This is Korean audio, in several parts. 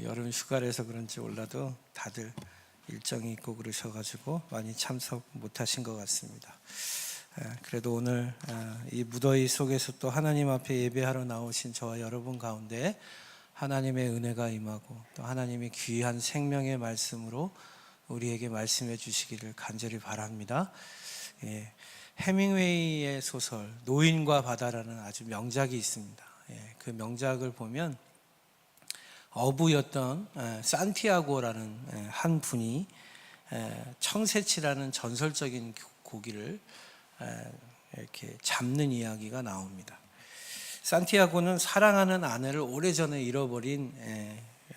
여름 휴가라서 그런지 몰라도 다들 일정이 있고 그러셔가지고 많이 참석 못하신 것 같습니다. 그래도 오늘 이 무더위 속에서 또 하나님 앞에 예배하러 나오신 저와 여러분 가운데 하나님의 은혜가 임하고 또 하나님의 귀한 생명의 말씀으로 우리에게 말씀해 주시기를 간절히 바랍니다. 해밍웨이의 소설 노인과 바다라는 아주 명작이 있습니다. 그 명작을 보면 어부였던 산티아고라는 한 분이 청새치라는 전설적인 고기를 이렇게 잡는 이야기가 나옵니다. 산티아고는 사랑하는 아내를 오래전에 잃어버린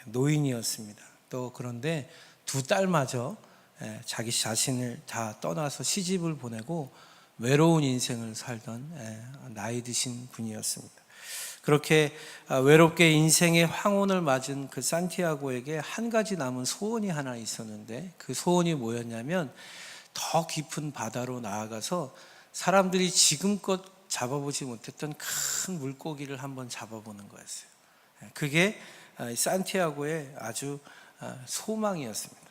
노인이었습니다. 또 그런데 두 딸마저 자기 자신을 다 떠나서 시집을 보내고 외로운 인생을 살던 나이 드신 분이었습니다. 그렇게 외롭게 인생의 황혼을 맞은 그 산티아고에게 한 가지 남은 소원이 하나 있었는데 그 소원이 뭐였냐면 더 깊은 바다로 나아가서 사람들이 지금껏 잡아보지 못했던 큰 물고기를 한번 잡아보는 거였어요. 그게 산티아고의 아주 소망이었습니다.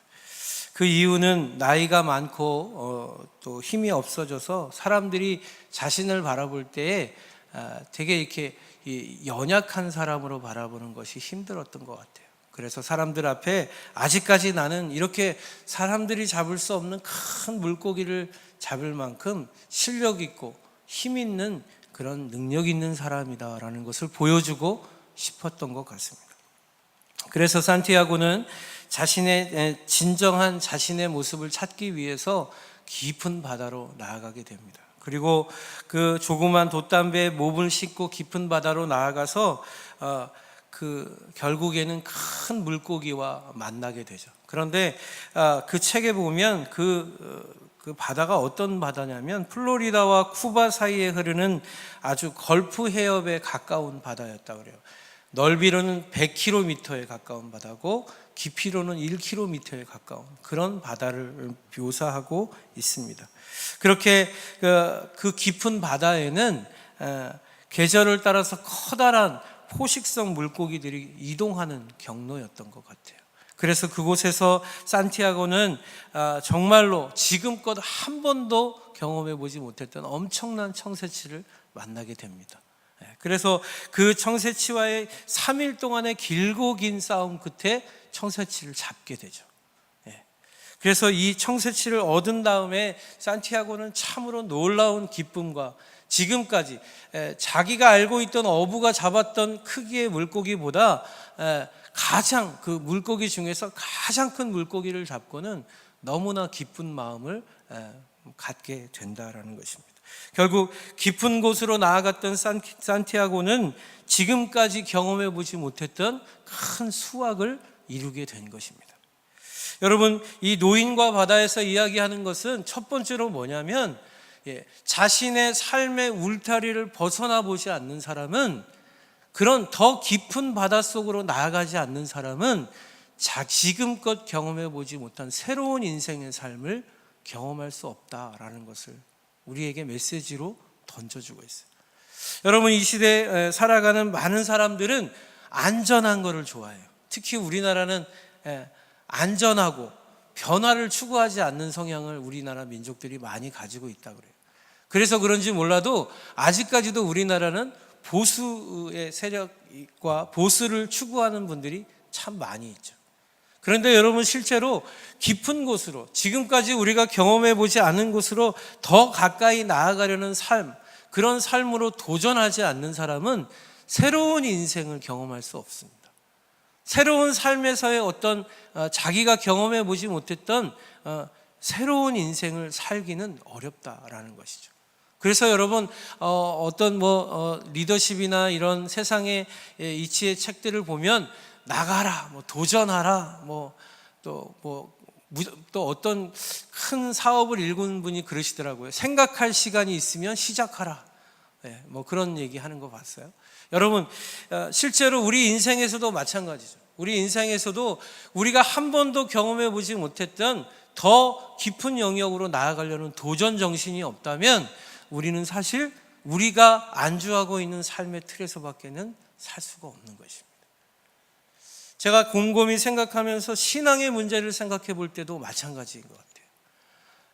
그 이유는 나이가 많고 또 힘이 없어져서 사람들이 자신을 바라볼 때에 되게 이렇게 연약한 사람으로 바라보는 것이 힘들었던 것 같아요. 그래서 사람들 앞에 아직까지 나는 이렇게 사람들이 잡을 수 없는 큰 물고기를 잡을 만큼 실력 있고 힘 있는 그런 능력 있는 사람이다라는 것을 보여주고 싶었던 것 같습니다. 그래서 산티아고는 자신의 진정한 자신의 모습을 찾기 위해서 깊은 바다로 나아가게 됩니다. 그리고 그 조그만 돛담배에 몸을 싣고 깊은 바다로 나아가서 결국에는 큰 물고기와 만나게 되죠. 그런데 그 책에 보면 그 바다가 어떤 바다냐면 플로리다와 쿠바 사이에 흐르는 아주 걸프 해협에 가까운 바다였다고 그래요. 넓이로는 100km에 가까운 바다고 깊이로는 1km에 가까운 그런 바다를 묘사하고 있습니다. 그렇게 그 깊은 바다에는 계절을 따라서 커다란 포식성 물고기들이 이동하는 경로였던 것 같아요. 그래서 그곳에서 산티아고는 정말로 지금껏 한 번도 경험해 보지 못했던 엄청난 청새치를 만나게 됩니다. 그래서 그 청새치와의 3일 동안의 길고 긴 싸움 끝에 청새치를 잡게 되죠. 그래서 이 청새치를 얻은 다음에 산티아고는 참으로 놀라운 기쁨과 지금까지 자기가 알고 있던 어부가 잡았던 크기의 물고기보다 가장 그 물고기 중에서 가장 큰 물고기를 잡고는 너무나 기쁜 마음을 갖게 된다라는 것입니다. 결국 깊은 곳으로 나아갔던 산티아고는 지금까지 경험해 보지 못했던 큰 수확을 이루게 된 것입니다. 여러분, 이 노인과 바다에서 이야기하는 것은 첫 번째로 뭐냐면 자신의 삶의 울타리를 벗어나 보지 않는 사람은, 그런 더 깊은 바닷속으로 나아가지 않는 사람은 지금껏 경험해 보지 못한 새로운 인생의 삶을 경험할 수 없다라는 것을 우리에게 메시지로 던져주고 있어요. 여러분, 이 시대에 살아가는 많은 사람들은 안전한 것을 좋아해요. 특히 우리나라는 안전하고 변화를 추구하지 않는 성향을 우리나라 민족들이 많이 가지고 있다고 그래요. 그래서 그런지 몰라도 아직까지도 우리나라는 보수의 세력과 보수를 추구하는 분들이 참 많이 있죠. 그런데 여러분, 실제로 깊은 곳으로, 지금까지 우리가 경험해 보지 않은 곳으로 더 가까이 나아가려는 삶, 그런 삶으로 도전하지 않는 사람은 새로운 인생을 경험할 수 없습니다. 새로운 삶에서의 어떤 자기가 경험해 보지 못했던 새로운 인생을 살기는 어렵다라는 것이죠. 그래서 여러분, 어떤 리더십이나 이런 세상의 이치의 책들을 보면 나가라, 도전하라, 또 어떤 큰 사업을 일군 분이 그러시더라고요. 생각할 시간이 있으면 시작하라. 그런 얘기 하는 거 봤어요. 여러분, 실제로 우리 인생에서도 마찬가지죠. 우리 인생에서도 우리가 한 번도 경험해 보지 못했던 더 깊은 영역으로 나아가려는 도전 정신이 없다면 우리는 사실 우리가 안주하고 있는 삶의 틀에서밖에는 살 수가 없는 것입니다. 제가 곰곰이 생각하면서 신앙의 문제를 생각해 볼 때도 마찬가지인 것 같아요.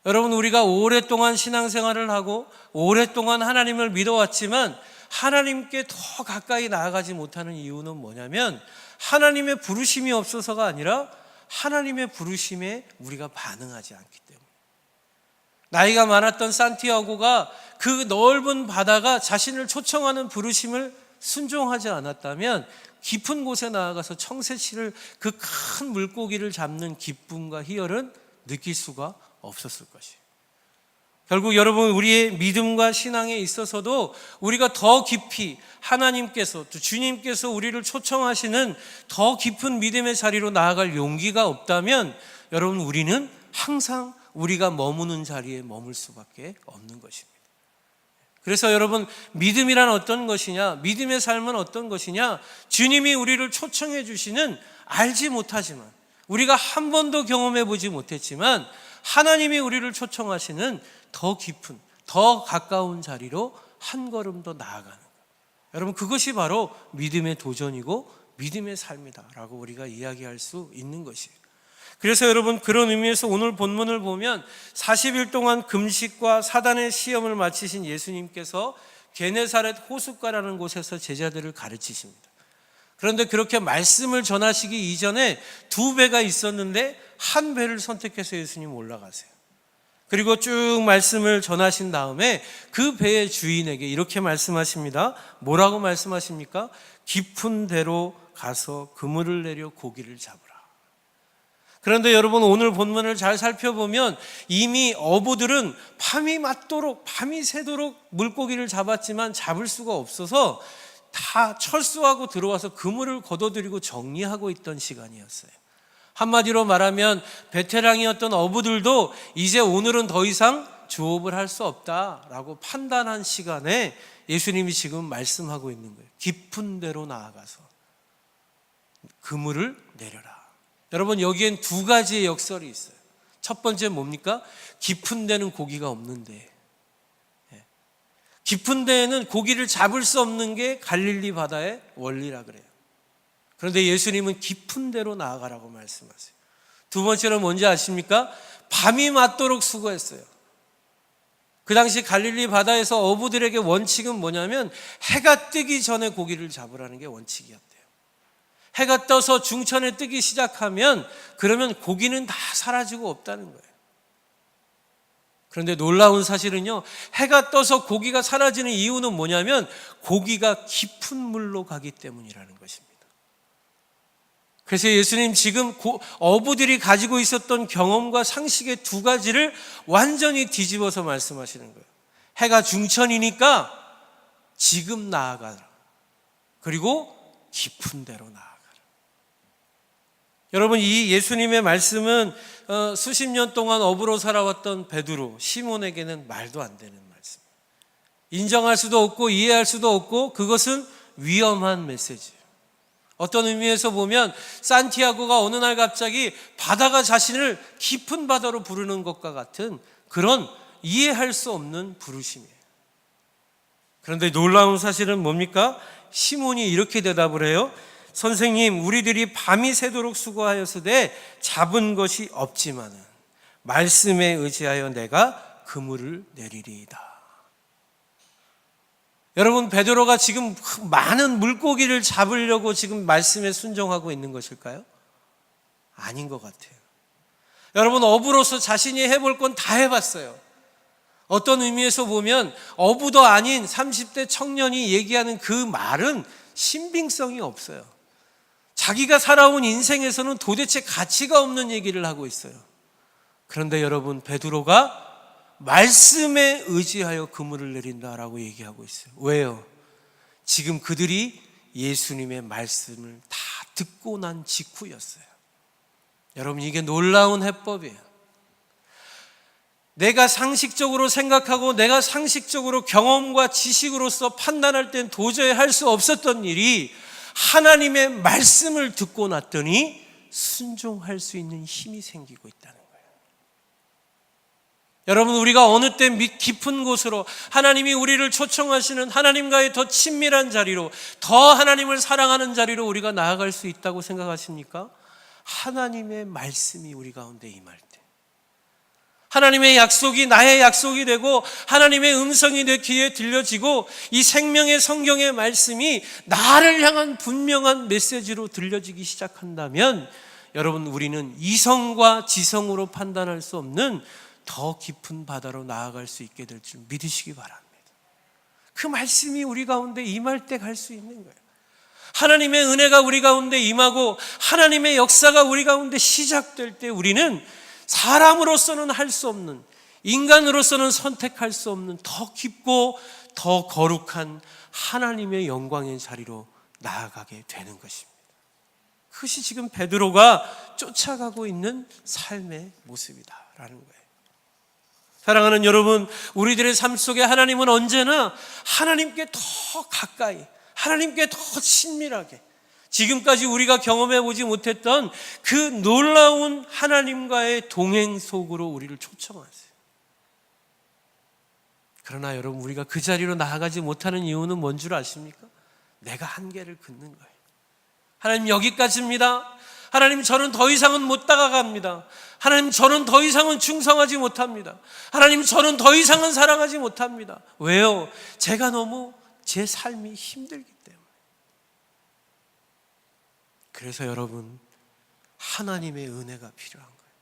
여러분, 우리가 오랫동안 신앙생활을 하고 오랫동안 하나님을 믿어왔지만 하나님께 더 가까이 나아가지 못하는 이유는 뭐냐면 하나님의 부르심이 없어서가 아니라 하나님의 부르심에 우리가 반응하지 않기 때문에. 나이가 많았던 산티아고가 그 넓은 바다가 자신을 초청하는 부르심을 순종하지 않았다면 깊은 곳에 나아가서 청새치를 그 큰 물고기를 잡는 기쁨과 희열은 느낄 수가 없었을 것이에요. 결국 여러분, 우리의 믿음과 신앙에 있어서도 우리가 더 깊이 하나님께서 또 주님께서 우리를 초청하시는 더 깊은 믿음의 자리로 나아갈 용기가 없다면 여러분, 우리는 항상 우리가 머무는 자리에 머물 수밖에 없는 것입니다. 그래서 여러분, 믿음이란 어떤 것이냐, 믿음의 삶은 어떤 것이냐, 주님이 우리를 초청해 주시는 알지 못하지만 우리가 한 번도 경험해 보지 못했지만 하나님이 우리를 초청하시는 더 깊은, 더 가까운 자리로 한 걸음 더 나아가는 것. 여러분, 그것이 바로 믿음의 도전이고 믿음의 삶이다라고 우리가 이야기할 수 있는 것이에요. 그래서 여러분, 그런 의미에서 오늘 본문을 보면 40일 동안 금식과 사단의 시험을 마치신 예수님께서 게네사렛 호숫가라는 곳에서 제자들을 가르치십니다. 그런데 그렇게 말씀을 전하시기 이전에 두 배가 있었는데 한 배를 선택해서 예수님 올라가세요. 그리고 쭉 말씀을 전하신 다음에 그 배의 주인에게 이렇게 말씀하십니다. 뭐라고 말씀하십니까? 깊은 데로 가서 그물을 내려 고기를 잡으라. 그런데 여러분, 오늘 본문을 잘 살펴보면 이미 어부들은 밤이 맞도록, 밤이 새도록 물고기를 잡았지만 잡을 수가 없어서 다 철수하고 들어와서 그물을 걷어들이고 정리하고 있던 시간이었어요. 한마디로 말하면 베테랑이었던 어부들도 이제 오늘은 더 이상 조업을 할 수 없다라고 판단한 시간에 예수님이 지금 말씀하고 있는 거예요. 깊은 데로 나아가서 그물을 내려라. 여러분, 여기엔 두 가지의 역설이 있어요. 첫 번째 뭡니까? 깊은 데는 고기가 없는데, 깊은 데에는 고기를 잡을 수 없는 게 갈릴리 바다의 원리라 그래요. 그런데 예수님은 깊은 데로 나아가라고 말씀하세요. 두 번째로 뭔지 아십니까? 밤이 맞도록 수고했어요. 그 당시 갈릴리 바다에서 어부들에게 원칙은 뭐냐면 해가 뜨기 전에 고기를 잡으라는 게 원칙이었대요. 해가 떠서 중천에 뜨기 시작하면 그러면 고기는 다 사라지고 없다는 거예요. 그런데 놀라운 사실은요, 해가 떠서 고기가 사라지는 이유는 뭐냐면 고기가 깊은 물로 가기 때문이라는 것입니다. 그래서 예수님 지금 어부들이 가지고 있었던 경험과 상식의 두 가지를 완전히 뒤집어서 말씀하시는 거예요. 해가 중천이니까 지금 나아가라. 그리고 깊은 데로 나아가라. 여러분, 이 예수님의 말씀은 수십 년 동안 어부로 살아왔던 베드로, 시몬에게는 말도 안 되는 말씀. 인정할 수도 없고 이해할 수도 없고 그것은 위험한 메시지예요. 어떤 의미에서 보면 산티아고가 어느 날 갑자기 바다가 자신을 깊은 바다로 부르는 것과 같은 그런 이해할 수 없는 부르심이에요. 그런데 놀라운 사실은 뭡니까? 시몬이 이렇게 대답을 해요. 선생님, 우리들이 밤이 새도록 수고하였으되 잡은 것이 없지만은 말씀에 의지하여 내가 그물을 내리리이다. 여러분, 베드로가 지금 많은 물고기를 잡으려고 지금 말씀에 순종하고 있는 것일까요? 아닌 것 같아요. 여러분, 어부로서 자신이 해볼 건 다 해봤어요. 어떤 의미에서 보면 어부도 아닌 30대 청년이 얘기하는 그 말은 신빙성이 없어요. 자기가 살아온 인생에서는 도대체 가치가 없는 얘기를 하고 있어요. 그런데 여러분, 베드로가 말씀에 의지하여 그물을 내린다라고 얘기하고 있어요. 왜요? 지금 그들이 예수님의 말씀을 다 듣고 난 직후였어요. 여러분, 이게 놀라운 해법이에요. 내가 상식적으로 생각하고 내가 상식적으로 경험과 지식으로서 판단할 땐 도저히 할 수 없었던 일이 하나님의 말씀을 듣고 났더니 순종할 수 있는 힘이 생기고 있다는 거예요. 여러분, 우리가 어느 때 깊은 곳으로 하나님이 우리를 초청하시는 하나님과의 더 친밀한 자리로, 더 하나님을 사랑하는 자리로 우리가 나아갈 수 있다고 생각하십니까? 하나님의 말씀이 우리 가운데 임할 때, 하나님의 약속이 나의 약속이 되고 하나님의 음성이 내 귀에 들려지고 이 생명의 성경의 말씀이 나를 향한 분명한 메시지로 들려지기 시작한다면, 여러분, 우리는 이성과 지성으로 판단할 수 없는 더 깊은 바다로 나아갈 수 있게 될 줄 믿으시기 바랍니다. 그 말씀이 우리 가운데 임할 때 갈 수 있는 거예요. 하나님의 은혜가 우리 가운데 임하고 하나님의 역사가 우리 가운데 시작될 때, 우리는 사람으로서는 할 수 없는, 인간으로서는 선택할 수 없는 더 깊고 더 거룩한 하나님의 영광의 자리로 나아가게 되는 것입니다. 그것이 지금 베드로가 쫓아가고 있는 삶의 모습이다라는 거예요. 사랑하는 여러분, 우리들의 삶 속에 하나님은 언제나 하나님께 더 가까이, 하나님께 더 친밀하게, 지금까지 우리가 경험해 보지 못했던 그 놀라운 하나님과의 동행 속으로 우리를 초청하세요. 그러나 여러분, 우리가 그 자리로 나아가지 못하는 이유는 뭔 줄 아십니까? 내가 한계를 긋는 거예요. 하나님, 여기까지입니다. 하나님, 저는 더 이상은 못 다가갑니다. 하나님, 저는 더 이상은 충성하지 못합니다. 하나님, 저는 더 이상은 사랑하지 못합니다. 왜요? 제가 너무 제 삶이 힘들기 때문에. 그래서 여러분, 하나님의 은혜가 필요한 거예요.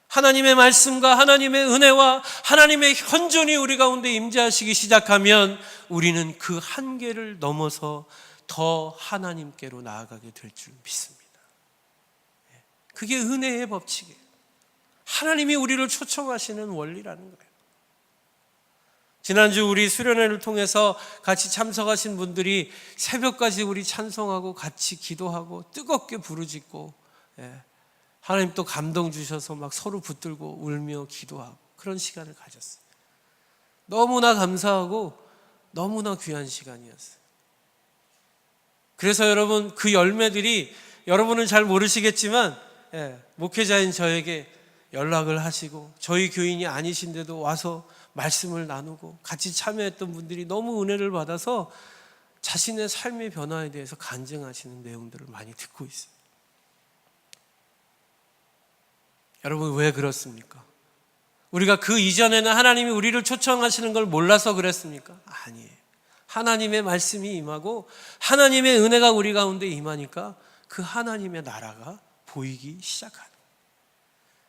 하나님의 말씀과 하나님의 은혜와 하나님의 현존이 우리 가운데 임재하시기 시작하면 우리는 그 한계를 넘어서 더 하나님께로 나아가게 될 줄 믿습니다. 그게 은혜의 법칙이에요. 하나님이 우리를 초청하시는 원리라는 거예요. 지난주 우리 수련회를 통해서 같이 참석하신 분들이 새벽까지 우리 찬송하고 같이 기도하고 뜨겁게 부르짖고, 하나님 또 감동 주셔서 막 서로 붙들고 울며 기도하고 그런 시간을 가졌어요. 너무나 감사하고 너무나 귀한 시간이었어요. 그래서 여러분, 그 열매들이, 여러분은 잘 모르시겠지만 목회자인 저에게 연락을 하시고, 저희 교인이 아니신데도 와서 말씀을 나누고 같이 참여했던 분들이 너무 은혜를 받아서 자신의 삶의 변화에 대해서 간증하시는 내용들을 많이 듣고 있어요. 여러분, 왜 그렇습니까? 우리가 그 이전에는 하나님이 우리를 초청하시는 걸 몰라서 그랬습니까? 아니에요. 하나님의 말씀이 임하고 하나님의 은혜가 우리 가운데 임하니까 그 하나님의 나라가 보이기 시작하는,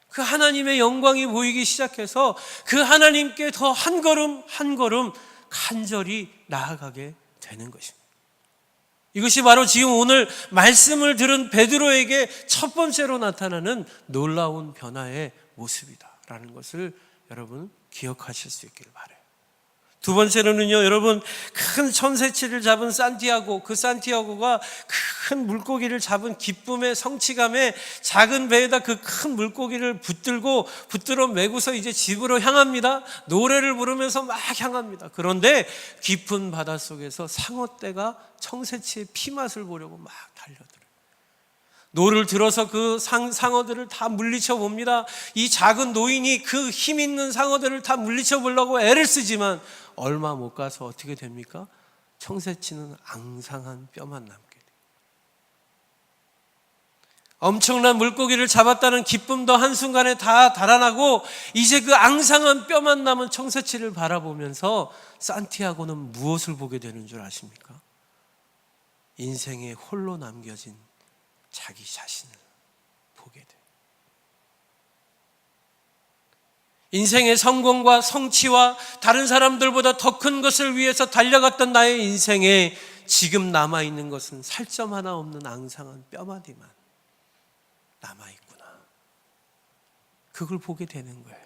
그 하나님의 영광이 보이기 시작해서 그 하나님께 더 한 걸음 한 걸음 간절히 나아가게 되는 것입니다. 이것이 바로 지금 오늘 말씀을 들은 베드로에게 첫 번째로 나타나는 놀라운 변화의 모습이다라는 것을 여러분 기억하실 수 있기를 바라요. 두 번째로는요, 여러분, 큰 천새치를 잡은 산티아고, 그 산티아고가 큰 물고기를 잡은 기쁨의 성취감에 작은 배에다 그 큰 물고기를 붙들어 메고서 이제 집으로 향합니다. 노래를 부르면서 막 향합니다. 그런데 깊은 바닷속에서 상어떼가 청새치의 피맛을 보려고 막 달려들어요. 노를 들어서 그 상어들을 다 물리쳐 봅니다. 이 작은 노인이 그 힘 있는 상어들을 다 물리쳐 보려고 애를 쓰지만 얼마 못 가서 어떻게 됩니까? 청새치는 앙상한 뼈만 남게 돼요. 엄청난 물고기를 잡았다는 기쁨도 한순간에 다 달아나고 이제 그 앙상한 뼈만 남은 청새치를 바라보면서 산티아고는 무엇을 보게 되는 줄 아십니까? 인생에 홀로 남겨진 자기 자신을 보게 돼요. 인생의 성공과 성취와 다른 사람들보다 더 큰 것을 위해서 달려갔던 나의 인생에 지금 남아있는 것은 살점 하나 없는 앙상한 뼈마디만 남아있구나. 그걸 보게 되는 거예요.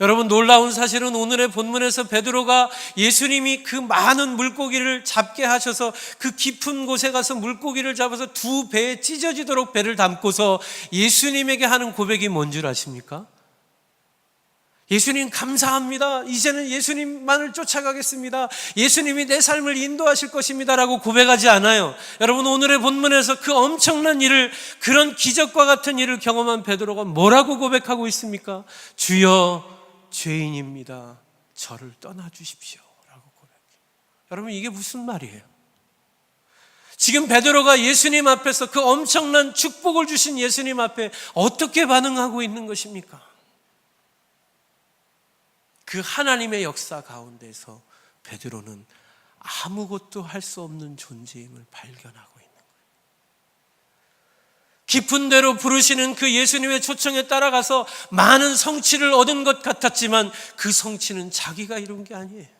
여러분, 놀라운 사실은 오늘의 본문에서 베드로가 예수님이 그 많은 물고기를 잡게 하셔서 그 깊은 곳에 가서 물고기를 잡아서 두 배에 찢어지도록 배를 담고서 예수님에게 하는 고백이 뭔 줄 아십니까? 예수님 감사합니다. 이제는 예수님만을 쫓아가겠습니다. 예수님이 내 삶을 인도하실 것입니다 라고 고백하지 않아요. 여러분, 오늘의 본문에서 그 엄청난 일을, 그런 기적과 같은 일을 경험한 베드로가 뭐라고 고백하고 있습니까? 주여, 죄인입니다. 저를 떠나주십시오 라고 고백해요. 여러분, 이게 무슨 말이에요? 지금 베드로가 예수님 앞에서 그 엄청난 축복을 주신 예수님 앞에 어떻게 반응하고 있는 것입니까? 그 하나님의 역사 가운데서 베드로는 아무것도 할 수 없는 존재임을 발견하고 있는 거예요. 깊은 데로 부르시는 그 예수님의 초청에 따라가서 많은 성취를 얻은 것 같았지만 그 성취는 자기가 이룬 게 아니에요.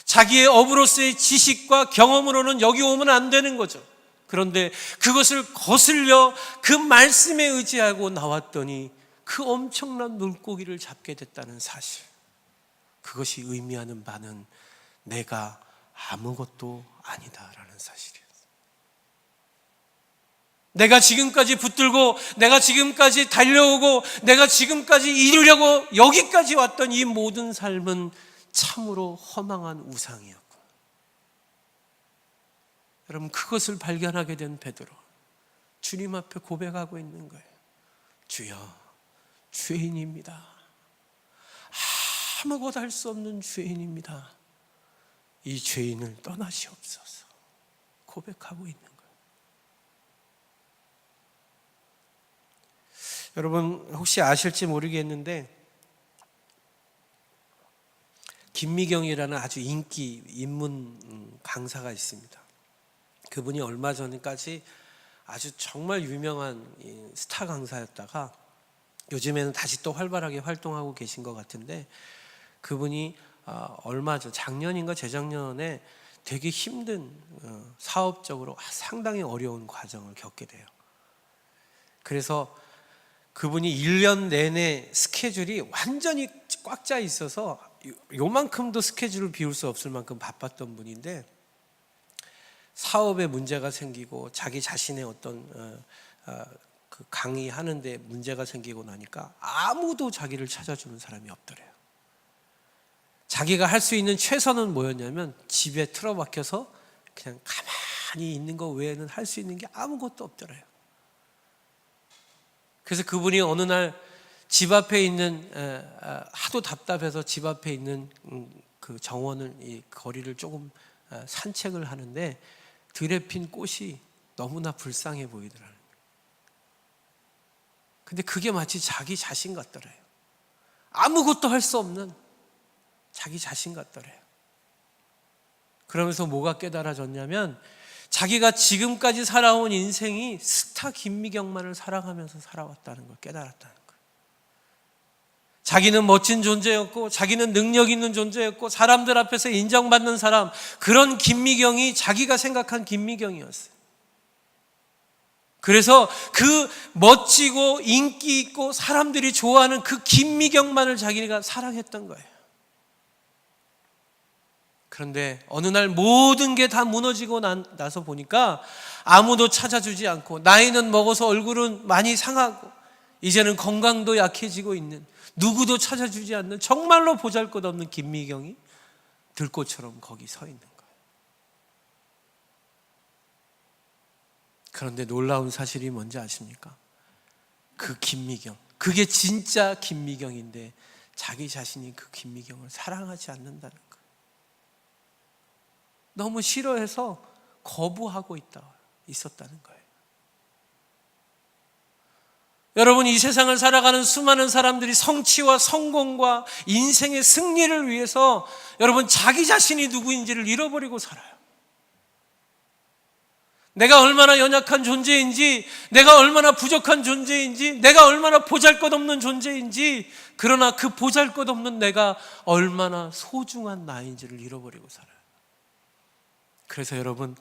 자기의 업으로서의 지식과 경험으로는 여기 오면 안 되는 거죠. 그런데 그것을 거슬려 그 말씀에 의지하고 나왔더니 그 엄청난 물고기를 잡게 됐다는 사실, 그것이 의미하는 바는 내가 아무것도 아니다라는 사실이에요. 내가 지금까지 붙들고, 내가 지금까지 달려오고, 내가 지금까지 이루려고 여기까지 왔던 이 모든 삶은 참으로 허망한 우상이었고, 여러분, 그것을 발견하게 된 베드로, 주님 앞에 고백하고 있는 거예요. 주여, 죄인입니다. 아무것도 할 수 없는 죄인입니다. 이 죄인을 떠나시옵소서 고백하고 있는 거예요. 여러분, 혹시 아실지 모르겠는데 김미경이라는 아주 인기 인문 강사가 있습니다. 그분이 얼마 전까지 아주 정말 유명한 스타 강사였다가 요즘에는 다시 또 활발하게 활동하고 계신 것 같은데, 그분이 얼마 전, 작년인가 재작년에 되게 힘든 사업적으로 상당히 어려운 과정을 겪게 돼요. 그래서 그분이 1년 내내 스케줄이 완전히 꽉 짜 있어서 요만큼도 스케줄을 비울 수 없을 만큼 바빴던 분인데, 사업에 문제가 생기고 자기 자신의 어떤 그 강의하는데 문제가 생기고 나니까 아무도 자기를 찾아주는 사람이 없더래요. 자기가 할 수 있는 최선은 뭐였냐면 집에 틀어박혀서 그냥 가만히 있는 거 외에는 할 수 있는 게 아무것도 없더래요. 그래서 그분이 어느 날 집 앞에 있는, 하도 답답해서 집 앞에 있는 그 정원을, 이 거리를 조금 산책을 하는데 들에 핀 꽃이 너무나 불쌍해 보이더라고요. 근데 그게 마치 자기 자신 같더래요. 아무것도 할 수 없는 자기 자신 같더래요. 그러면서 뭐가 깨달아졌냐면, 자기가 지금까지 살아온 인생이 스타 김미경만을 사랑하면서 살아왔다는 걸 깨달았다는 거예요. 자기는 멋진 존재였고, 자기는 능력 있는 존재였고, 사람들 앞에서 인정받는 사람, 그런 김미경이 자기가 생각한 김미경이었어요. 그래서 그 멋지고 인기 있고 사람들이 좋아하는 그 김미경만을 자기가 사랑했던 거예요. 그런데 어느 날 모든 게 다 무너지고 나서 보니까 아무도 찾아주지 않고, 나이는 먹어서 얼굴은 많이 상하고 이제는 건강도 약해지고 있는, 누구도 찾아주지 않는 정말로 보잘것없는 김미경이 들꽃처럼 거기 서 있는 거예요. 그런데 놀라운 사실이 뭔지 아십니까? 그 김미경, 그게 진짜 김미경인데 자기 자신이 그 김미경을 사랑하지 않는다는 거예요. 너무 싫어해서 거부하고 있었다는 거예요. 여러분, 이 세상을 살아가는 수많은 사람들이 성취와 성공과 인생의 승리를 위해서 여러분 자기 자신이 누구인지를 잃어버리고 살아요. 내가 얼마나 연약한 존재인지, 내가 얼마나 부족한 존재인지, 내가 얼마나 보잘것없는 존재인지, 그러나 그 보잘것없는 내가 얼마나 소중한 나인지를 잃어버리고 살아요. 그래서 여러분,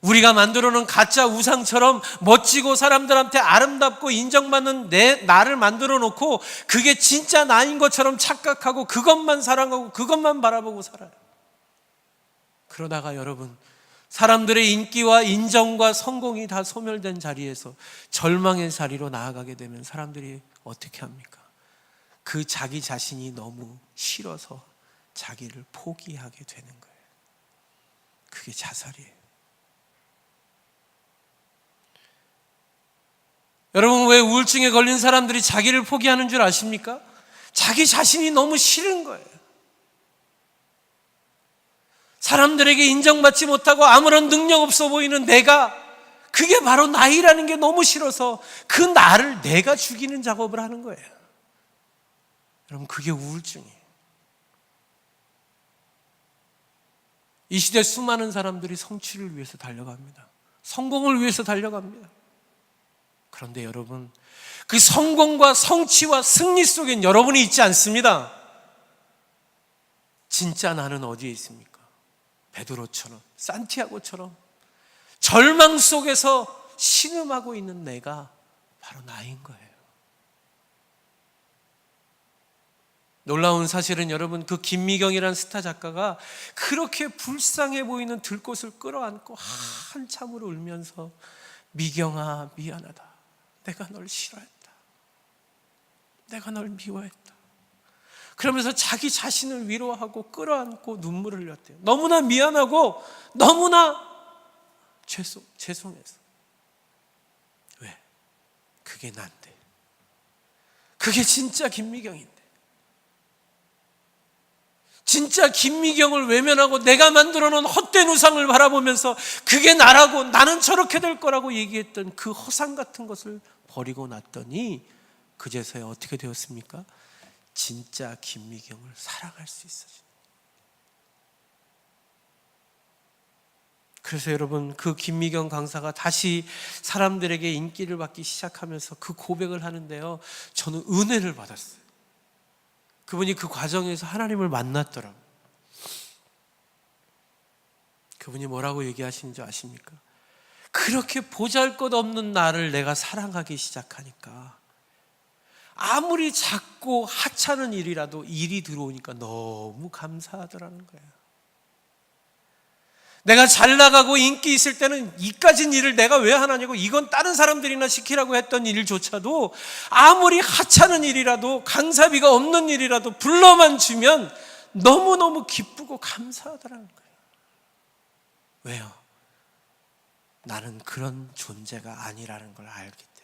우리가 만들어 놓은 가짜 우상처럼 멋지고 사람들한테 아름답고 인정받는 나를 만들어 놓고 그게 진짜 나인 것처럼 착각하고 그것만 사랑하고 그것만 바라보고 살아요. 그러다가 여러분, 사람들의 인기와 인정과 성공이 다 소멸된 자리에서 절망의 자리로 나아가게 되면 사람들이 어떻게 합니까? 그 자기 자신이 너무 싫어서 자기를 포기하게 되는 거예요. 그게 자살이에요. 여러분, 왜 우울증에 걸린 사람들이 자기를 포기하는 줄 아십니까? 자기 자신이 너무 싫은 거예요. 사람들에게 인정받지 못하고 아무런 능력 없어 보이는 내가, 그게 바로 나이라는 게 너무 싫어서 그 나를 내가 죽이는 작업을 하는 거예요. 여러분, 그게 우울증이에요. 이 시대 수많은 사람들이 성취를 위해서 달려갑니다. 성공을 위해서 달려갑니다. 그런데 여러분, 그 성공과 성취와 승리 속엔 여러분이 있지 않습니다. 진짜 나는 어디에 있습니까? 베드로처럼, 산티아고처럼 절망 속에서 신음하고 있는 내가 바로 나인 거예요. 놀라운 사실은 여러분, 그 김미경이라는 스타 작가가 그렇게 불쌍해 보이는 들꽃을 끌어안고 한참으로 울면서 미경아 미안하다. 내가 널 싫어했다. 내가 널 미워했다. 그러면서 자기 자신을 위로하고 끌어안고 눈물을 흘렸대요. 너무나 미안하고 너무나 죄송해서. 왜? 그게 난데. 그게 진짜 김미경인데. 진짜 김미경을 외면하고 내가 만들어 놓은 헛된 우상을 바라보면서 그게 나라고, 나는 저렇게 될 거라고 얘기했던 그 허상 같은 것을 버리고 났더니 그제서야 어떻게 되었습니까? 진짜 김미경을 사랑할 수 있어요. 그래서 여러분, 그 김미경 강사가 다시 사람들에게 인기를 받기 시작하면서 그 고백을 하는데요, 저는 은혜를 받았어요. 그분이 그 과정에서 하나님을 만났더라고요. 그분이 뭐라고 얘기하시는지 아십니까? 그렇게 보잘것없는 나를 내가 사랑하기 시작하니까 아무리 작고 하찮은 일이라도 일이 들어오니까 너무 감사하더라는 거예요. 내가 잘 나가고 인기 있을 때는 이까진 일을 내가 왜 하나냐고, 이건 다른 사람들이나 시키라고 했던 일조차도 아무리 하찮은 일이라도, 강사비가 없는 일이라도 불러만 주면 너무너무 기쁘고 감사하더라는 거예요. 왜요? 나는 그런 존재가 아니라는 걸 알기 때문에.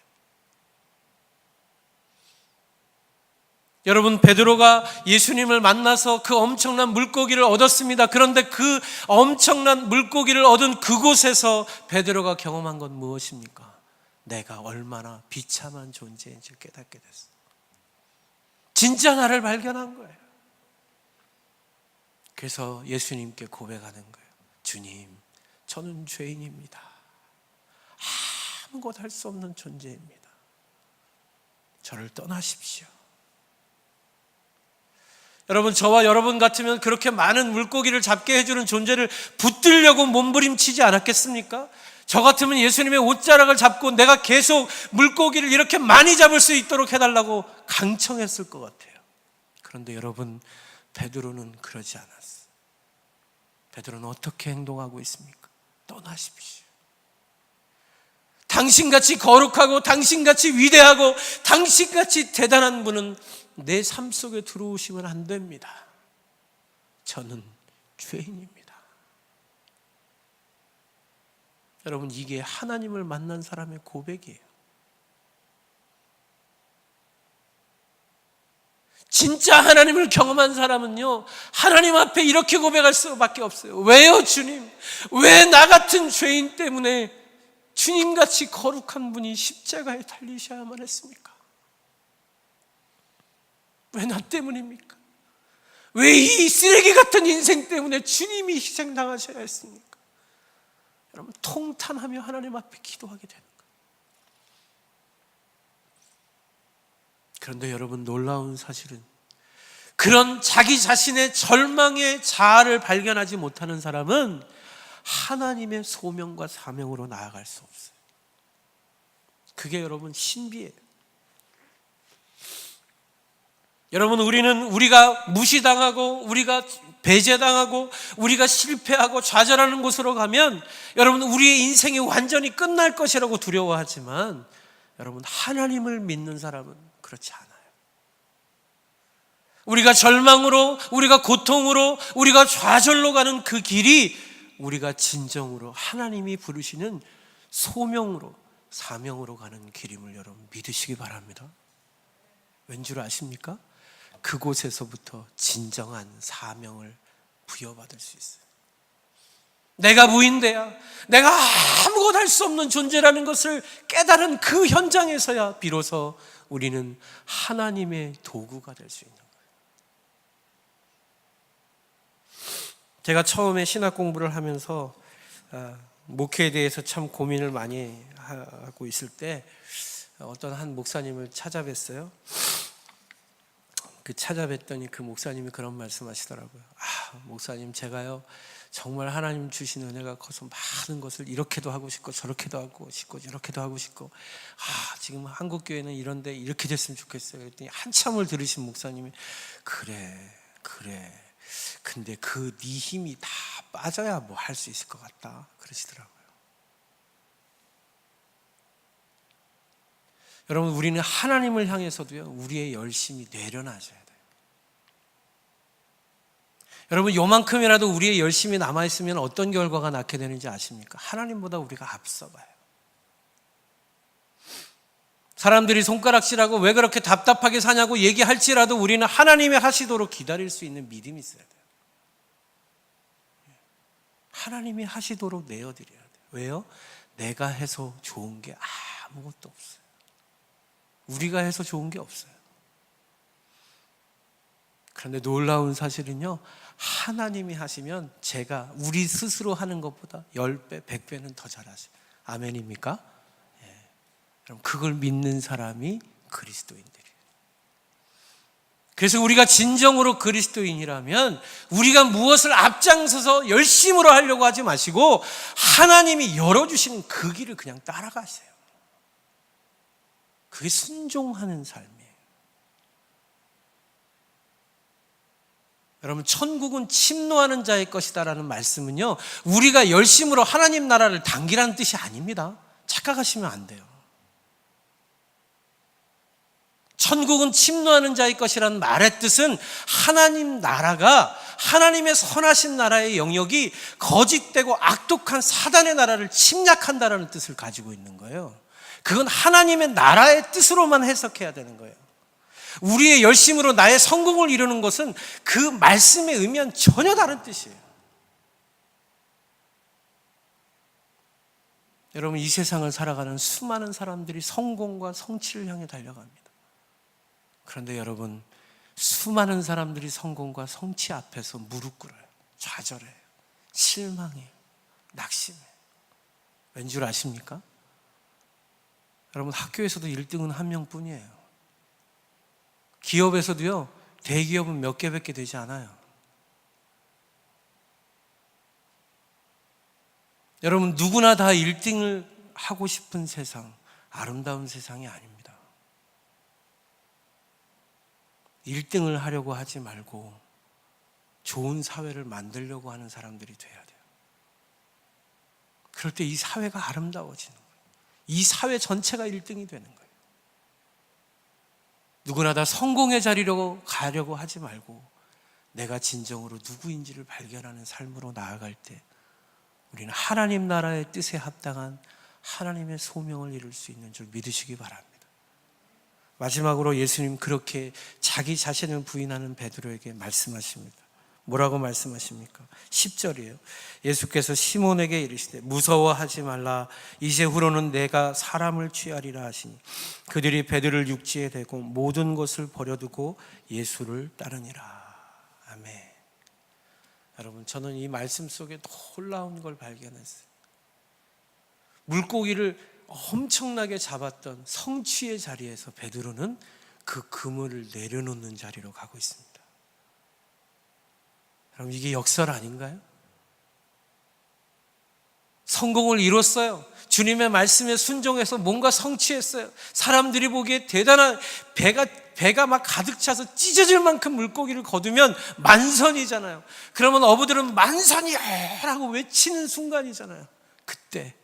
여러분, 베드로가 예수님을 만나서 그 엄청난 물고기를 얻었습니다. 그런데 그 엄청난 물고기를 얻은 그곳에서 베드로가 경험한 건 무엇입니까? 내가 얼마나 비참한 존재인지를 깨닫게 됐어요. 진짜 나를 발견한 거예요. 그래서 예수님께 고백하는 거예요. 주님, 저는 죄인입니다. 아무것도 할 수 없는 존재입니다. 저를 떠나십시오. 여러분, 저와 여러분 같으면 그렇게 많은 물고기를 잡게 해주는 존재를 붙들려고 몸부림치지 않았겠습니까? 저 같으면 예수님의 옷자락을 잡고 내가 계속 물고기를 이렇게 많이 잡을 수 있도록 해달라고 강청했을 것 같아요. 그런데 여러분, 베드로는 그러지 않았어요. 베드로는 어떻게 행동하고 있습니까? 떠나십시오. 당신같이 거룩하고 당신같이 위대하고 당신같이 대단한 분은 내 삶 속에 들어오시면 안 됩니다. 저는 죄인입니다. 여러분, 이게 하나님을 만난 사람의 고백이에요. 진짜 하나님을 경험한 사람은요, 하나님 앞에 이렇게 고백할 수밖에 없어요. 왜요, 주님? 왜 나 같은 죄인 때문에 주님같이 거룩한 분이 십자가에 달리셔야만 했습니까? 왜 나 때문입니까? 왜 이 쓰레기 같은 인생 때문에 주님이 희생당하셔야 했습니까? 여러분, 통탄하며 하나님 앞에 기도하게 되는 거예요. 그런데 여러분, 놀라운 사실은 그런 자기 자신의 절망의 자아를 발견하지 못하는 사람은 하나님의 소명과 사명으로 나아갈 수 없어요. 그게 여러분 신비예요. 여러분, 우리가 무시당하고 우리가 배제당하고 우리가 실패하고 좌절하는 곳으로 가면 여러분, 우리의 인생이 완전히 끝날 것이라고 두려워하지만 여러분, 하나님을 믿는 사람은 그렇지 않아요. 우리가 절망으로, 우리가 고통으로, 우리가 좌절로 가는 그 길이 우리가 진정으로 하나님이 부르시는 소명으로, 사명으로 가는 길임을 여러분 믿으시기 바랍니다. 왠 줄 아십니까? 그곳에서부터 진정한 사명을 부여받을 수 있어요. 내가 무인대야, 내가 아무것도 할 수 없는 존재라는 것을 깨달은 그 현장에서야 비로소 우리는 하나님의 도구가 될 수 있는 거예요. 제가 처음에 신학 공부를 하면서 목회에 대해서 참 고민을 많이 하고 있을 때 어떤 한 목사님을 찾아뵀어요. 찾아뵀더니 그 목사님이 그런 말씀하시더라고요. 목사님, 제가요 정말 하나님 주신 은혜가 커서 많은 것을 이렇게도 하고 싶고 저렇게도 하고 싶고 이렇게도 하고 싶고 지금 한국 교회는 이런데 이렇게 됐으면 좋겠어요. 그랬더니 한참을 들으신 목사님이 그래 근데 그 네 힘이 다 빠져야 뭐 할 수 있을 것 같다 그러시더라고요. 여러분, 우리는 하나님을 향해서도요 우리의 열심이 내려놔져야 돼요. 여러분, 요만큼이라도 우리의 열심이 남아있으면 어떤 결과가 낳게 되는지 아십니까? 하나님보다 우리가 앞서가요. 사람들이 손가락질하고 왜 그렇게 답답하게 사냐고 얘기할지라도 우리는 하나님이 하시도록 기다릴 수 있는 믿음이 있어야 돼요. 하나님이 하시도록 내어드려야 돼요. 왜요? 내가 해서 좋은 게 아무것도 없어요. 우리가 해서 좋은 게 없어요. 그런데 놀라운 사실은요, 하나님이 하시면 제가 우리 스스로 하는 것보다 10배, 100배는 더 잘하세요. 아멘입니까? 그럼 그걸 믿는 사람이 그리스도인들이에요. 그래서 우리가 진정으로 그리스도인이라면 우리가 무엇을 앞장서서 열심으로 하려고 하지 마시고 하나님이 열어주시는 그 길을 그냥 따라가세요. 그게 순종하는 삶이에요. 여러분, 천국은 침노하는 자의 것이다라는 말씀은요, 우리가 열심으로 하나님 나라를 당기라는 뜻이 아닙니다. 착각하시면 안 돼요. 천국은 침노하는 자의 것이라는 말의 뜻은 하나님 나라가, 하나님의 선하신 나라의 영역이 거짓되고 악독한 사단의 나라를 침략한다라는 뜻을 가지고 있는 거예요. 그건 하나님의 나라의 뜻으로만 해석해야 되는 거예요. 우리의 열심으로 나의 성공을 이루는 것은 그 말씀의 의미와는 전혀 다른 뜻이에요. 여러분, 이 세상을 살아가는 수많은 사람들이 성공과 성취를 향해 달려갑니다. 그런데 여러분, 수많은 사람들이 성공과 성취 앞에서 무릎 꿇어요. 좌절해요. 실망해요. 낙심해요. 왠 줄 아십니까? 여러분, 학교에서도 1등은 한 명뿐이에요. 기업에서도요, 대기업은 몇 개밖에 되지 않아요. 여러분, 누구나 다 1등을 하고 싶은 세상, 아름다운 세상이 아닙니다. 1등을 하려고 하지 말고 좋은 사회를 만들려고 하는 사람들이 돼야 돼요. 그럴 때 이 사회가 아름다워지는 거예요. 이 사회 전체가 1등이 되는 거예요. 누구나 다 성공의 자리로 가려고 하지 말고 내가 진정으로 누구인지를 발견하는 삶으로 나아갈 때 우리는 하나님 나라의 뜻에 합당한 하나님의 소명을 이룰 수 있는 줄 믿으시기 바랍니다. 마지막으로 예수님 그렇게 자기 자신을 부인하는 베드로에게 말씀하십니다. 뭐라고 말씀하십니까? 10절이에요. 예수께서 시몬에게 이르시되 무서워하지 말라. 이제 후로는 내가 사람을 취하리라 하시니 그들이 베드로를 육지에 대고 모든 것을 버려두고 예수를 따르니라. 아멘. 여러분, 저는 이 말씀 속에 놀라운 걸 발견했어요. 물고기를 엄청나게 잡았던 성취의 자리에서 베드로는 그 그물을 내려놓는 자리로 가고 있습니다. 여러분, 이게 역설 아닌가요? 성공을 이뤘어요. 주님의 말씀에 순종해서 뭔가 성취했어요. 사람들이 보기에 대단한 배가 막 가득 차서 찢어질 만큼 물고기를 거두면 만선이잖아요. 그러면 어부들은 만선이여라고 외치는 순간이잖아요. 그때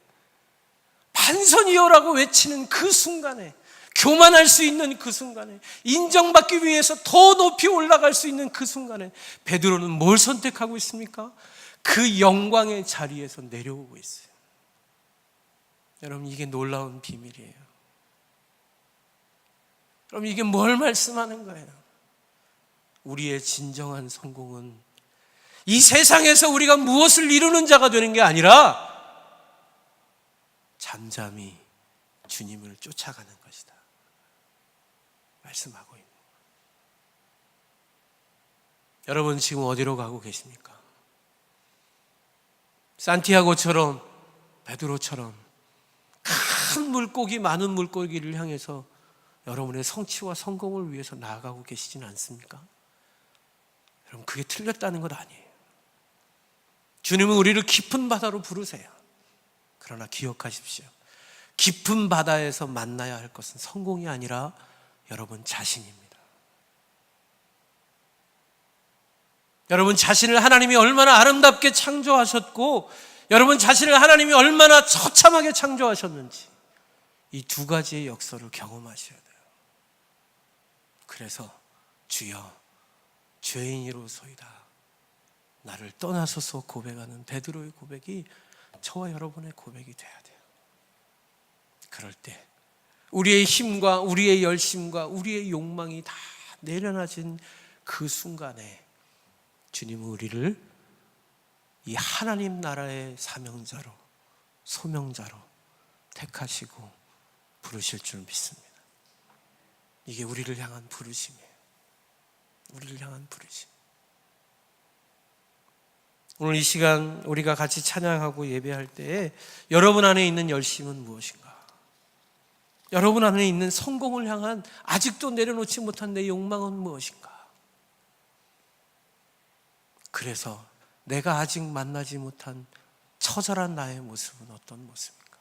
만선이여라고 외치는 그 순간에 교만할 수 있는 그 순간에, 인정받기 위해서 더 높이 올라갈 수 있는 그 순간에 베드로는 뭘 선택하고 있습니까? 그 영광의 자리에서 내려오고 있어요. 여러분, 이게 놀라운 비밀이에요. 그럼 이게 뭘 말씀하는 거예요? 우리의 진정한 성공은 이 세상에서 우리가 무엇을 이루는 자가 되는 게 아니라 잠잠히 주님을 쫓아가는 것이다 말씀하고 있는 거예요. 여러분, 지금 어디로 가고 계십니까? 산티아고처럼, 베드로처럼 큰 물고기, 많은 물고기를 향해서 여러분의 성취와 성공을 위해서 나아가고 계시지는 않습니까? 여러분, 그게 틀렸다는 것 아니에요. 주님은 우리를 깊은 바다로 부르세요. 그러나 기억하십시오. 깊은 바다에서 만나야 할 것은 성공이 아니라 여러분 자신입니다. 여러분 자신을 하나님이 얼마나 아름답게 창조하셨고, 여러분 자신을 하나님이 얼마나 처참하게 창조하셨는지 이 두 가지의 역사를 경험하셔야 돼요. 그래서 주여 죄인이로소이다 나를 떠나소서 고백하는 베드로의 고백이 저와 여러분의 고백이 돼야 돼요. 그럴 때 우리의 힘과 우리의 열심과 우리의 욕망이 다 내려놔진 그 순간에 주님은 우리를 이 하나님 나라의 사명자로, 소명자로 택하시고 부르실 줄 믿습니다. 이게 우리를 향한 부르심이에요. 우리를 향한 부르심. 오늘 이 시간 우리가 같이 찬양하고 예배할 때에 여러분 안에 있는 열심은 무엇인가? 여러분 안에 있는 성공을 향한 아직도 내려놓지 못한 내 욕망은 무엇인가? 그래서 내가 아직 만나지 못한 처절한 나의 모습은 어떤 모습입니까?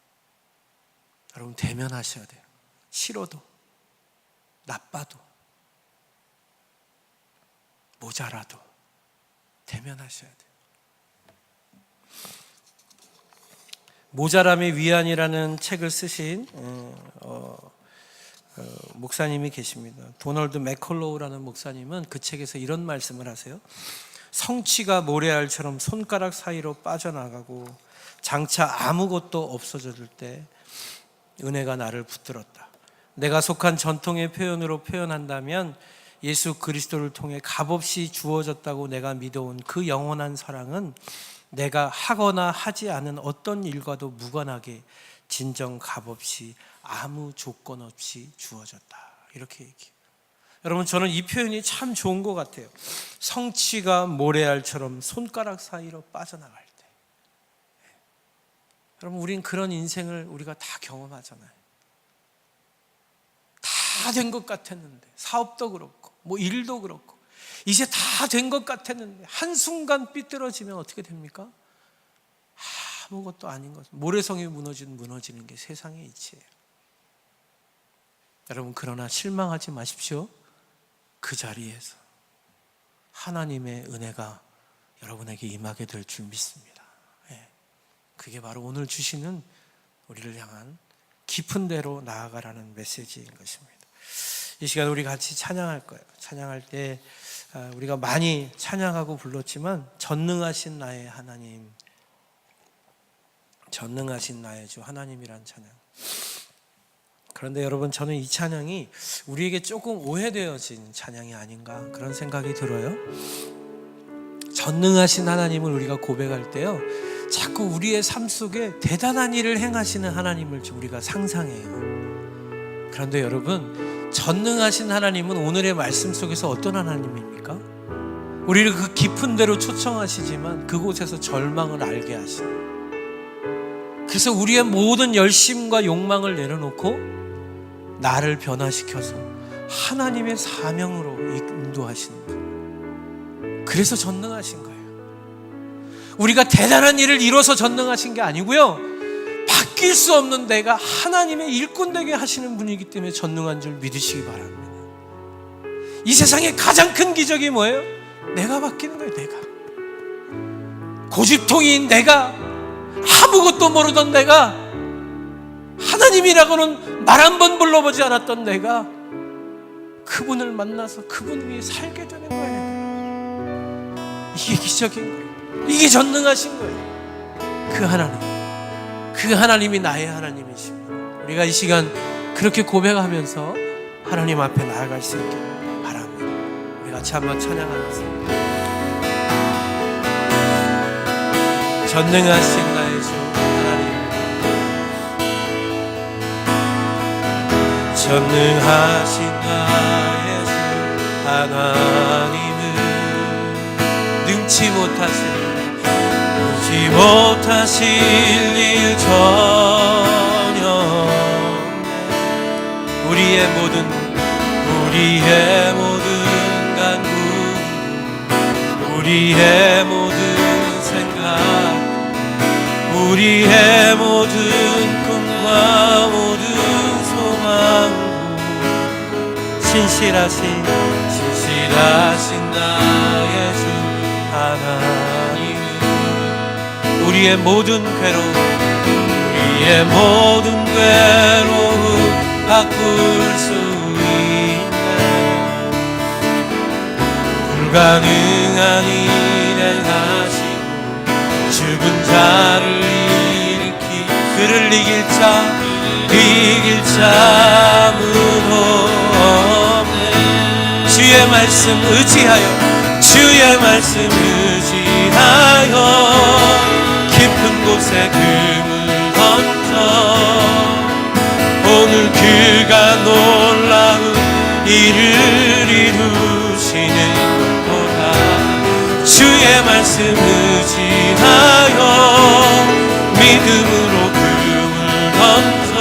여러분 대면하셔야 돼요. 싫어도, 나빠도, 모자라도 대면하셔야 돼요. 모자람의 위안이라는 책을 쓰신 목사님이 계십니다. 도널드 맥컬로우라는 목사님은 그 책에서 이런 말씀을 하세요. 성취가 모래알처럼 손가락 사이로 빠져나가고 장차 아무것도 없어질 때 은혜가 나를 붙들었다. 내가 속한 전통의 표현으로 표현한다면 예수 그리스도를 통해 값없이 주어졌다고 내가 믿어온 그 영원한 사랑은 내가 하거나 하지 않은 어떤 일과도 무관하게 진정 값없이 아무 조건 없이 주어졌다. 이렇게 얘기해요. 여러분, 저는 이 표현이 참 좋은 것 같아요. 성취가 모래알처럼 손가락 사이로 빠져나갈 때. 여러분, 우린 그런 인생을 우리가 다 경험하잖아요. 다 된 것 같았는데, 사업도 그렇고 뭐 일도 그렇고 이제 다 된 것 같았는데 한순간 삐뚤어지면 어떻게 됩니까? 아무것도 아닌 것. 모래성이 무너지는 게 세상의 이치예요. 여러분, 그러나 실망하지 마십시오. 그 자리에서 하나님의 은혜가 여러분에게 임하게 될 줄 믿습니다. 그게 바로 오늘 주시는 우리를 향한 깊은 데로 나아가라는 메시지인 것입니다. 이 시간 우리 같이 찬양할 거예요. 찬양할 때 우리가 많이 찬양하고 불렀지만 전능하신 나의 하나님, 전능하신 나의 주 하나님이란 찬양. 그런데 여러분, 저는 이 찬양이 우리에게 조금 오해되어진 찬양이 아닌가 그런 생각이 들어요. 전능하신 하나님을 우리가 고백할 때요, 자꾸 우리의 삶 속에 대단한 일을 행하시는 하나님을 우리가 상상해요. 그런데 여러분, 전능하신 하나님은 오늘의 말씀 속에서 어떤 하나님입니까? 우리를 그 깊은 데로 초청하시지만 그곳에서 절망을 알게 하시는, 그래서 우리의 모든 열심과 욕망을 내려놓고 나를 변화시켜서 하나님의 사명으로 인도하시는 분. 그래서 전능하신 거예요. 우리가 대단한 일을 이뤄서 전능하신 게 아니고요, 바뀔 수 없는 내가 하나님의 일꾼 되게 하시는 분이기 때문에 전능한 줄 믿으시기 바랍니다. 이 세상에 가장 큰 기적이 뭐예요? 내가 바뀌는 거예요. 내가 고집통인 내가, 아무것도 모르던 내가 하나님이라고는 말 한 번 불러보지 않았던 내가 그분을 만나서 그분 위에 살게 되는 거예요. 이게 기적인 거예요. 이게 전능하신 거예요. 그 하나님이 나의 하나님이십니다. 우리가 이 시간 그렇게 고백하면서 하나님 앞에 나아갈 수 있기를 바랍니다. 우리 같이 한번 찬양하겠습니다. 전능하신 나의 주 하나님, 전능하신 나의 주 하나님은 능치 못하실 일 전혀 없네. 우리의 모든 간구, 우리의 모든 생각, 우리의 모든 꿈과 모든 소망, 신실하신 나의 주 하나님, 우리의 모든 괴로움 바꿀 수 있네. 불가능한 일을 하시고 죽은 자를 일으키 그를 이길 자는 없네. 주의 말씀 의지하여 깊은 곳에 금을 던져 오늘 그가 놀라운 일을 이루시는 도다. 주의 말씀 의지하여 믿음으로 금을 던져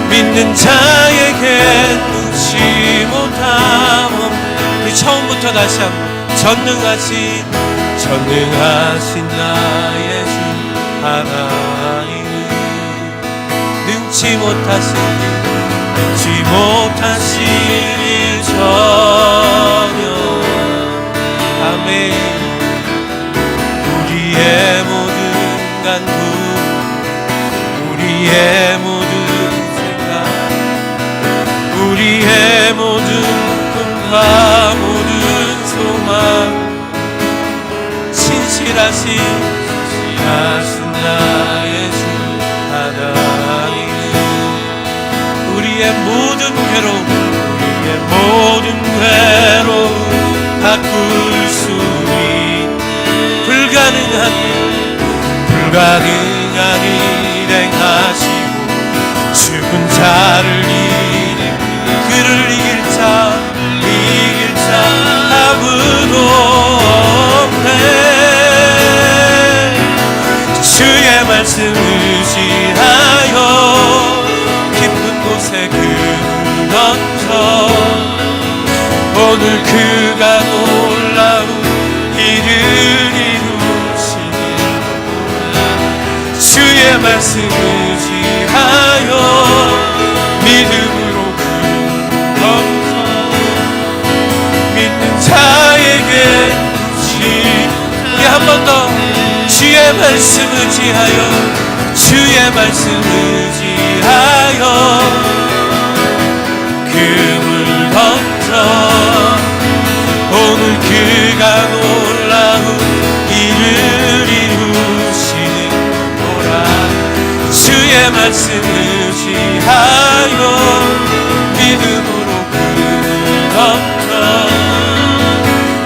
믿는 자에게 눈치 못함 없네. 우리 처음부터 다시 한번 전능하신 나의 주 하나님은 능치 못하실 일 전혀. 아멘. 우리의 모든 간구, 우리의 모든 생각, 우리의 모든 꿈과 모든 소망, 신실하신 나의 주 하나님은 우리의 모든 괴로움 바꿀 수 있는 불가능한 일 행하시고 죽은 자를 그를 이길 자 아무도 없네. 주의 말씀 의지하여 깊은 곳에 금을 던져 오늘 그가 놀라운 일을 이루시는 주의 말씀 의지하여 믿음으로 금을 던져 믿는 자에게 우리 한 번 더 주의 말씀 의지하여 금을 던져 오늘 그가 놀라운 일을 이루시는 도라. 주의 말씀 의지하여 믿음으로 금을 던져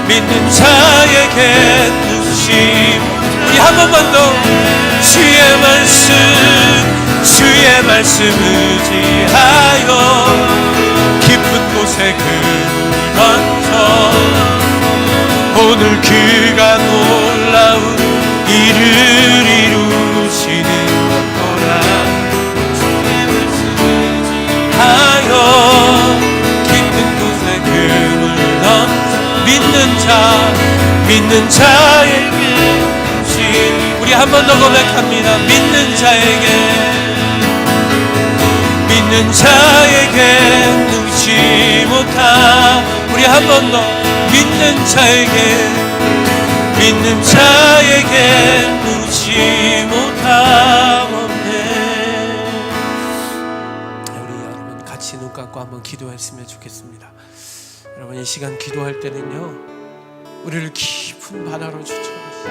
믿는 자에게 눈치. 우리 한 번만 더 주의 말씀 의지하여 깊은 곳에 금을 던져 오늘 그가 놀라운 일을 이루시는 거라. 주의 말씀 의지하여 깊은 곳에 금을 던져 믿는 자에게 우리 한 번 더 고백합니다. 믿는 자에게 능치 못함. 우리 한 번 더 믿는 자에게 능치 못함 없네. 한번 기도했으면 좋겠습니다. 여러분, 이 시간 기도할 때는요, 우리를 깊은 바다로 추천하시고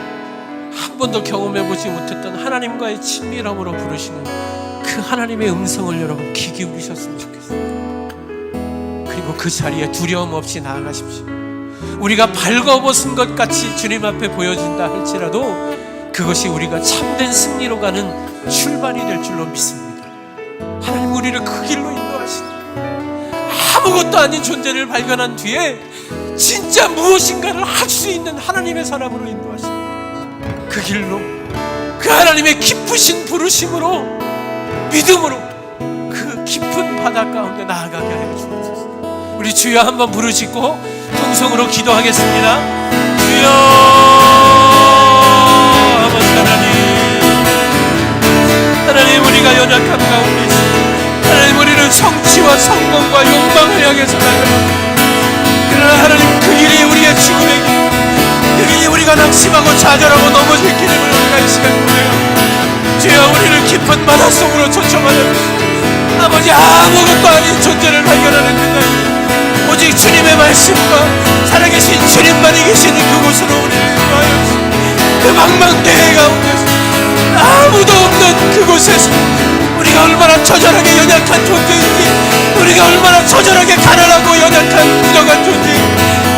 한 번도 경험해보지 못했던 하나님과의 친밀함으로 부르시는 그 하나님의 음성을 여러분 귀 기울이셨으면 좋겠어요. 그리고 그 자리에 두려움 없이 나아가십시오. 우리가 발거벗은 것 같이 주님 앞에 보여진다 할지라도 그것이 우리가 참된 승리로 가는 출발이 될 줄로 믿습니다. 하나님 우리를 그 길로 인도하시니 아무것도 아닌 존재를 발견한 뒤에 진짜 무엇인가를 할 수 있는 하나님의 사람으로 인도하십니다. 그 길로, 그 하나님의 깊으신 부르심으로, 믿음으로 그 깊은 바다 가운데 나아가게 하여 주옵소서. 우리 주여 한번 부르시고 통성으로 기도하겠습니다. 주여, 아버지 하나님, 우리가 연약함 가운데 있습니다. 하나님, 우리는 성취와 성공과 욕망을 향해서 달려갑니다. 그러나 하나님, 그 길이 우리의 죽음의 길, 그 길이 우리가 낙심하고 좌절하고 넘어질 길임을 우리가 이 시간 고백합니다. 주여, 우리를 깊은 바다 속으로 초청하여 주시옵소서. 아버지, 아무것도 아닌 존재를 발견하는 그날, 오직 주님의 말씀과 살아계신 주님만이 계시는 그곳으로 우리를 인도하여 주시옵소서. 그 망망대해 가운데서 아무도 없는 그곳에서 우리가 얼마나 처절하게 연약한 존재인지, 우리가 얼마나 처절하게 가난하고 연약한 부족한 존재인지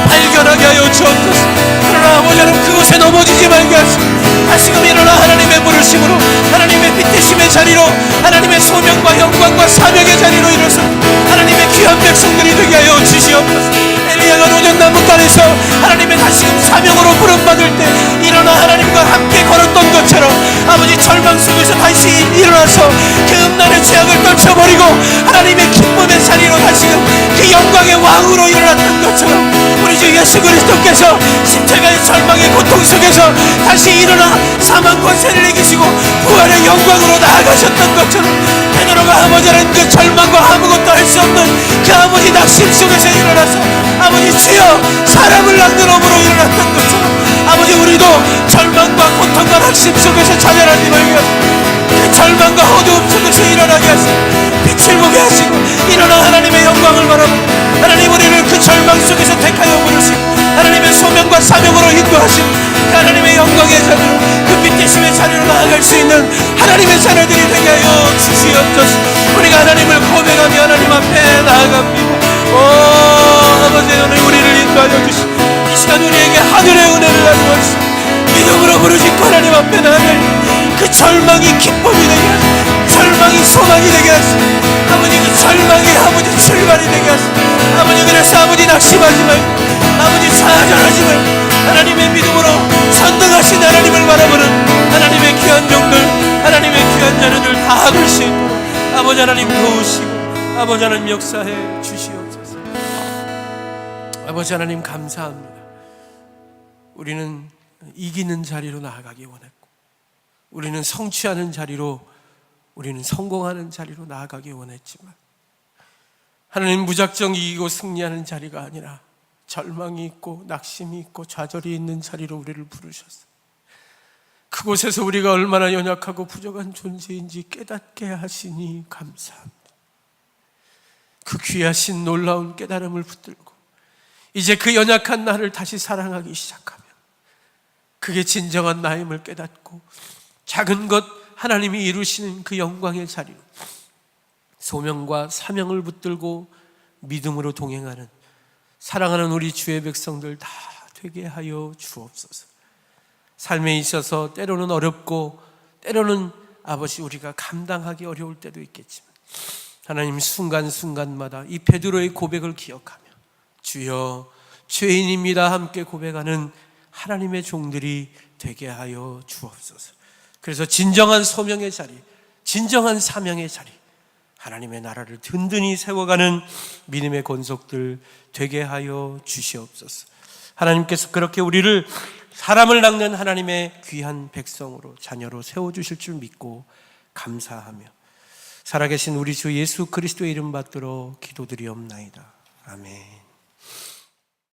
발견하게 하여 주옵소서. 그러나 아버지 하나님, 그곳에 넘어지지 말게 하시고 다시금 일어나 하나님의 부르심으로, 하나님의 빛대심의 자리로, 하나님의 소명과 영광과 사명의 자리로 일어서 하나님의 귀한 백성들이 되게 하여 주시옵소서. 엘리야가 노전 나뭇가지에서 하나님의 다시금 사명으로 부름받을 때 일어나 하나님과 함께 걸었던 것처럼 아버지 절망 속에서 다시 일어나서 그 음란의 죄악을 떨쳐버리고 하나님의 기쁨의 자리로 다시금 그 영광의 왕으로 일어났던 것처럼 우리 주 예수 그리스도께서 십자가의 절망의 고통 속에서 다시 일어나 사망 권세를 이기시고 부활의 영광으로 나아가셨던 것처럼 베드로가 아버지는 그 절망과 아무것도 할 수 없는 그 아버지 낙심 속에서 일어나서 아버지 주여 사람을 낳는 어부로 일어났던 것처럼 아버지 우리도 절망과 고통과 낙심 속에서 좌절하지 말게 하시고 그 절망과 어두움 속에서 일어나게 하시고 빛을 보게 하시고 일어나 하나님의 영광을 바라보고 하나님 우리를 그 절망 속에서 택하여 부르시고 하나님의 소명과 사명으로 인도하시고 하나님의 영광의 자리로 그 빛대심의 자리로 나아갈 수 있는 하나님의 자녀들이 되게 하여 주시옵소서. 우리가 하나님을 고백하며 하나님 앞에 나아갑니다. 오 아버지 하나님 우리를 인도하여 주시고 이 시간 우리에게 하늘의 은혜를 나누어주시고 믿음으로 부르짖고 하나님 앞에 나아갈 그 절망이 기쁨이 되게 하시고 절망이 소망이 되게 하시고 아버지 그 절망이 아버지 출발이 되게 하시고 아버지 그래서 아버지 낙심하지 말고 아버지 좌절하지 말고 하나님의 믿음으로 선등하신 하나님을 바라보는 하나님의 귀한 종들 하나님의 귀한 자녀들 다 하실 수 있도록 아버지 하나님 도우시고 아버지 하나님 역사해 주시옵소서. 아버지 하나님 감사합니다. 우리는 이기는 자리로 나아가기 원했고 우리는 성취하는 자리로 우리는 성공하는 자리로 나아가기 원했지만 하나님 무작정 이기고 승리하는 자리가 아니라 절망이 있고 낙심이 있고 좌절이 있는 자리로 우리를 부르셨어요. 그곳에서 우리가 얼마나 연약하고 부족한 존재인지 깨닫게 하시니 감사합니다. 그 귀하신 놀라운 깨달음을 붙들고 이제 그 연약한 나를 다시 사랑하기 시작하면 그게 진정한 나임을 깨닫고 작은 것 하나님이 이루시는 그 영광의 자리로 소명과 사명을 붙들고 믿음으로 동행하는 사랑하는 우리 주의 백성들 다 되게 하여 주옵소서. 삶에 있어서 때로는 어렵고 때로는 아버지 우리가 감당하기 어려울 때도 있겠지만 하나님 순간순간마다 이 베드로의 고백을 기억하며 주여 죄인입니다 함께 고백하는 하나님의 종들이 되게 하여 주옵소서. 그래서 진정한 소명의 자리, 진정한 사명의 자리, 하나님의 나라를 든든히 세워가는 믿음의 권속들 되게 하여 주시옵소서. 하나님께서 그렇게 우리를 사람을 낚는 하나님의 귀한 백성으로 자녀로 세워주실 줄 믿고 감사하며 살아계신 우리 주 예수 그리스도의 이름 받들어 기도드리옵나이다. 아멘.